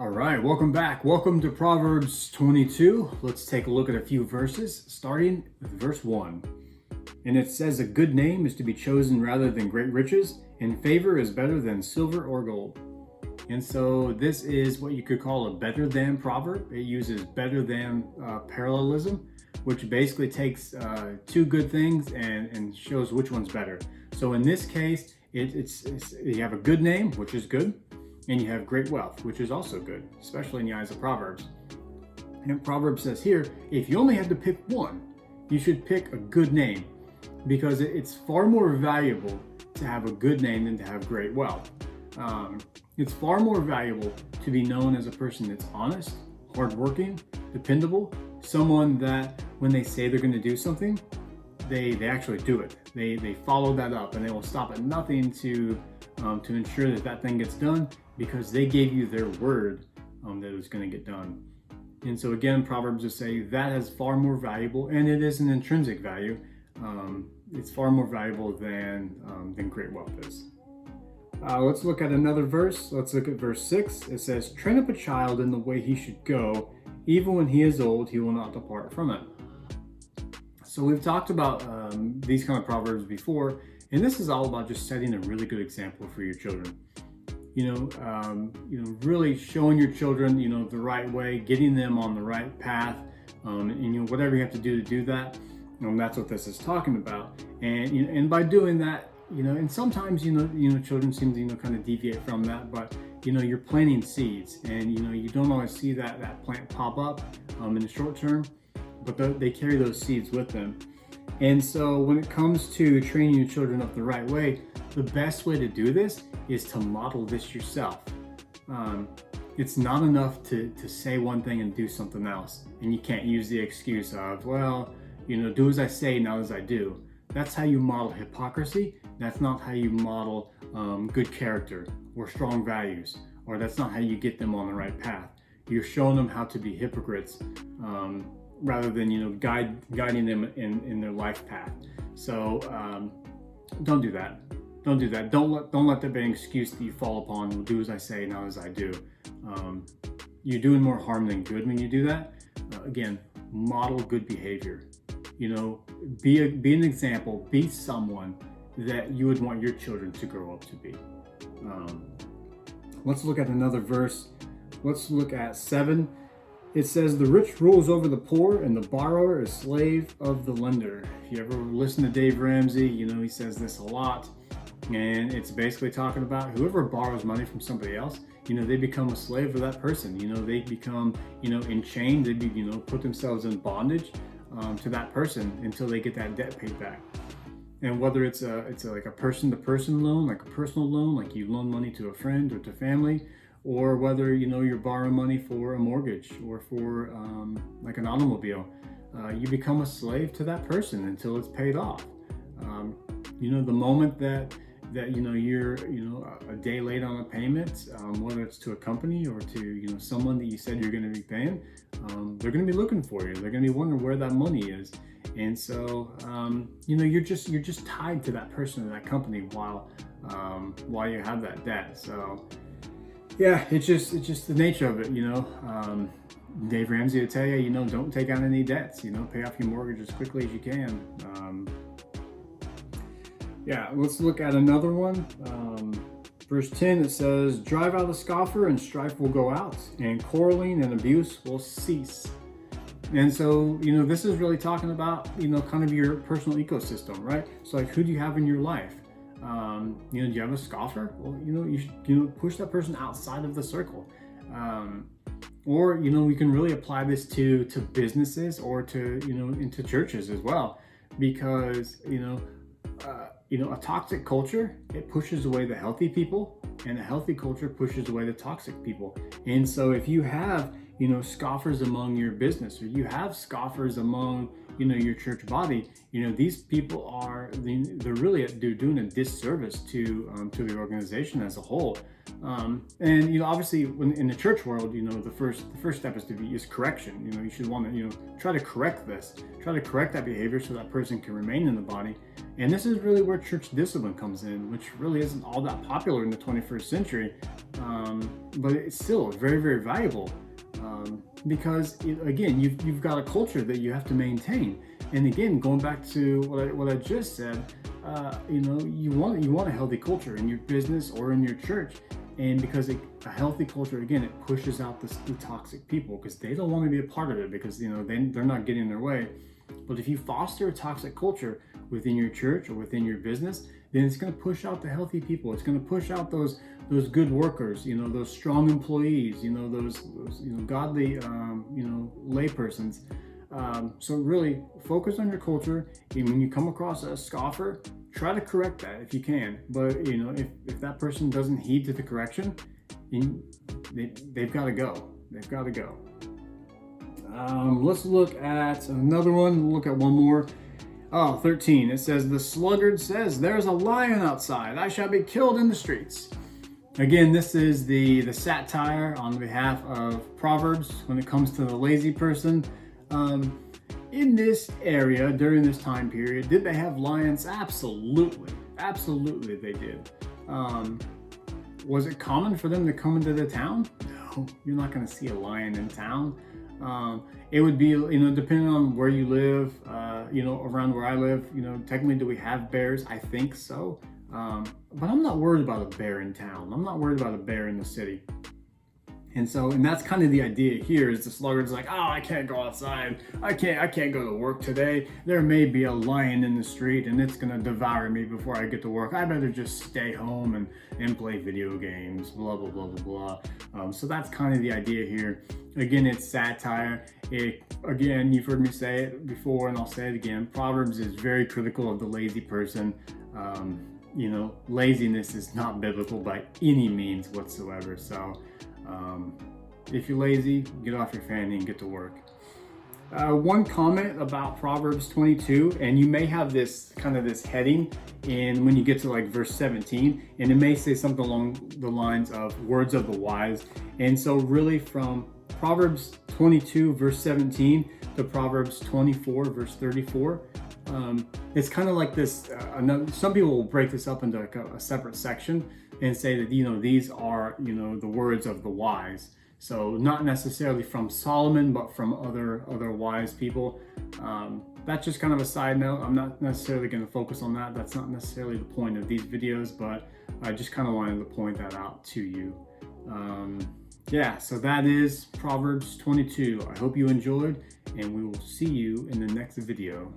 All right, welcome back. Welcome to Proverbs 22. Let's take a look at a few verses, starting with verse 1. And it says, "A good name is to be chosen rather than great riches, and favor is better than silver or gold." And so this is what you could call a better than proverb. It uses better than parallelism, which basically takes two good things and shows which one's better. So in this case, it's you have a good name, which is good, and you have great wealth, which is also good, especially in the eyes of Proverbs. And Proverbs says here, if you only had to pick one, you should pick a good name, because it's far more valuable to have a good name than to have great wealth. It's far more valuable to be known as a person that's honest, hardworking, dependable, someone that when they say they're going to do something, they actually do it. They follow that up, and they will stop at nothing to ensure that thing gets done, because they gave you their word that it was going to get done. And so again, Proverbs just say that is far more valuable, and it is an intrinsic value. It's far more valuable than great wealth is. Let's look at another verse. Let's look at verse 6. It says, "Train up a child in the way he should go. Even when he is old, he will not depart from it." So we've talked about these kind of proverbs before, and this is all about just setting a really good example for your children. Really showing your children, the right way, getting them on the right path, and whatever you have to do that. That's what this is talking about. And by doing that, and sometimes children seem to kind of deviate from that, but you're planting seeds, and you don't always see that plant pop up in the short term, but they carry those seeds with them. And so when it comes to training your children up the right way, the best way to do this is to model this yourself. It's not enough to say one thing and do something else, and you can't use the excuse of, do as I say, not as I do. That's how you model hypocrisy. That's not how you model good character or strong values, or that's not how you get them on the right path. You're showing them how to be hypocrites rather than guiding them in their life path. So don't do that. Don't do that. Don't let that be an excuse that you fall upon. Well, do as I say, not as I do. You're doing more harm than good when you do that. Again, model good behavior. Be an example. Be someone that you would want your children to grow up to be. Let's look at another verse. Let's look at 7. It says, "The rich rules over the poor, and the borrower is slave of the lender." If you ever listen to Dave Ramsey, he says this a lot. And it's basically talking about whoever borrows money from somebody else, they become a slave of that person. They become, enchained. They put themselves in bondage to that person until they get that debt paid back. And whether it's like a person-to-person loan, like a personal loan, like you loan money to a friend or to family, or whether you're borrowing money for a mortgage or for like an automobile, you become a slave to that person until it's paid off. The moment that you're a day late on a payment, whether it's to a company or to someone that you said you're going to be paying, they're going to be looking for you. They're going to be wondering where that money is, and so you're just tied to that person or that company while you have that debt. So yeah, it's just the nature of it. Dave Ramsey will tell you, don't take on any debts. Pay off your mortgage as quickly as you can. Let's look at another one. Verse 10, it says, "Drive out the scoffer, and strife will go out, and quarreling and abuse will cease." And so, this is really talking about, kind of your personal ecosystem, right? So like, who do you have in your life? Do you have a scoffer? Well, you should, push that person outside of the circle. Or, we can really apply this to businesses or to, into churches as well, because, a toxic culture, it pushes away the healthy people, and a healthy culture pushes away the toxic people. And so if you have, scoffers among your business, or you have scoffers among, your church body, these people they're doing a disservice to the organization as a whole. And obviously, when in the church world, the first step is correction. You should want to try to correct that behavior so that person can remain in the body. And this is really where church discipline comes in, which really isn't all that popular in the 21st century, but it's still very, very valuable. Because again, you've got a culture that you have to maintain, and again, going back to what I just said, you want a healthy culture in your business or in your church, and because a healthy culture, again, it pushes out the toxic people, because they don't want to be a part of it, because they're not getting their way. But if you foster a toxic culture within your church or within your business, then it's going to push out the healthy people. It's going to push out those good workers, those strong employees, those godly, lay persons. So really focus on your culture. And when you come across a scoffer, try to correct that if you can. But if that person doesn't heed to the correction, they've got to go. They've got to go. Let's look at another one. We'll look at one more. 13. It says, "The sluggard says, 'There's a lion outside. I shall be killed in the streets.'" Again, this is the satire on behalf of Proverbs when it comes to the lazy person. In this area, during this time period, did they have lions? Absolutely. Absolutely they did. Was it common for them to come into the town? No, you're not going to see a lion in town. It would be, depending on where you live, around where I live, technically, do we have bears? I think so. But I'm not worried about a bear in town. I'm not worried about a bear in the city. And that's kind of the idea here, is the sluggard's like, "Oh, I can't go outside. I can't go to work today. There may be a lion in the street and it's gonna devour me before I get to work. I better just stay home and play video games, blah, blah, blah, blah, blah." So that's kind of the idea here. Again, it's satire. Again, you've heard me say it before, and I'll say it again. Proverbs is very critical of the lazy person. Laziness is not biblical by any means whatsoever. So if you're lazy, get off your fanny and get to work. One comment about Proverbs 22, and you may have this heading in when you get to like verse 17, and it may say something along the lines of words of the wise. And so really from Proverbs 22 verse 17 to Proverbs 24 verse 34, it's kind of like this. Some people will break this up into like a separate section and say that these are the words of the wise. So not necessarily from Solomon, but from other wise people. That's just kind of a side note. I'm not necessarily going to focus on that. That's not necessarily the point of these videos, but I just kind of wanted to point that out to you. So that is Proverbs 22. I hope you enjoyed, and we will see you in the next video.